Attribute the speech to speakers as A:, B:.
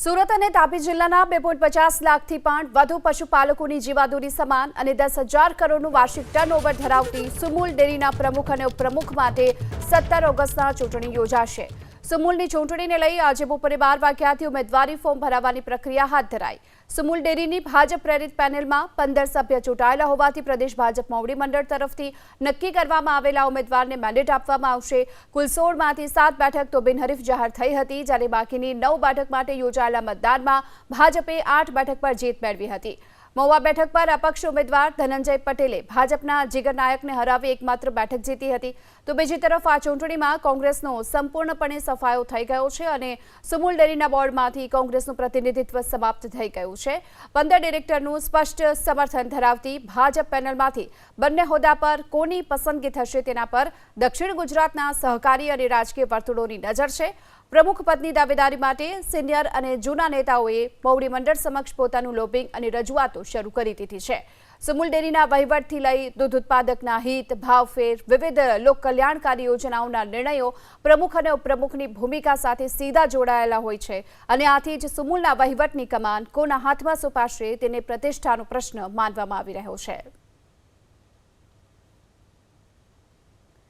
A: સુરત અને તાપી જિલ્લાના 2.50 લાખથી પણ વધુ પશુપાલકોની જીવાદોરી સમાન અને 10,000 કરોડનું વાર્ષિક ટર્નઓવર ધરાવતી સુમુલ ડેરીના પ્રમુખ અને ઉપપ્રમુખ માટે 17 ઓગસ્ટના ચૂંટણી યોજાશે। સુમુલની ચૂંટણીને લઈ આજે બપોરે 12 વાગ્યાથી ઉમેદવારી ફોર્મ ભરવાની પ્રક્રિયા હાથ ધરાઈ। સુમુલ ડેરીની ભાજપ પ્રેરિત પેનલમાં 15 સભ્ય ચૂંટાયેલા હોવાથી પ્રદેશ ભાજપ મોવડી મંડળ તરફથી નક્કી કરવામાં આવેલા ઉમેદવારને મેન્ડેટ આપવામાં આવશે। કુલ 16માંથી 7 બેઠક તો બિનહરીફ જાહેર થઈ હતી, જ્યારે બાકીની 9 બેઠક માટે યોજાયેલા મતદાનમાં ભાજપે 8 બેઠક પર જીત મેળવી હતી। મહુવા બેઠક પર અપક્ષ ઉમેદવાર ધનંજય પટેલે ભાજપના જીગર નાયકને હરાવી એકમાત્ર બેઠક જીતી હતી, તો બીજી તરફ આ ચૂંટણીમાં કોંગ્રેસનો સંપૂર્ણપણે સફાયો થઈ ગયો છે અને સુમુલ ડેરીના બોર્ડમાંથી કોંગ્રેસનું પ્રતિનિધિત્વ સમાપ્ત થઈ ગયું છે। 15 ડિરેક્ટરનું સ્પષ્ટ સમર્થન ધરાવતી ભાજપ પેનલમાંથી બંને હોદ્દા પર કોની પસંદગી થશે તેના પર દક્ષિણ ગુજરાતના સહકારી અને રાજકીય વર્તુળોની નજર છે। પ્રમુખ પદની દાવેદારી માટે સિનિયર અને જૂના નેતાઓએ મોવડી મંડળ સમક્ષ પોતાનું લોબિંગ અને રજૂઆતો શરૂ કરી દીધી છે। સુમુલ ડેરીના વહીવટથી લઈ દૂધ ઉત્પાદકના હિત, ભાવફેર, વિવિધ લોક કલ્યાણકારી યોજનાઓના નિર્ણયો પ્રમુખ અને ઉપપ્રમુખની ભૂમિકા સાથે સીધા જોડાયેલા હોય છે અને આથી જ સુમુલના વહીવટની કમાન કોના હાથમાં સોંપાશે તેને પ્રતિષ્ઠાનો પ્રશ્ન માનવામાં આવી રહ્યો છે।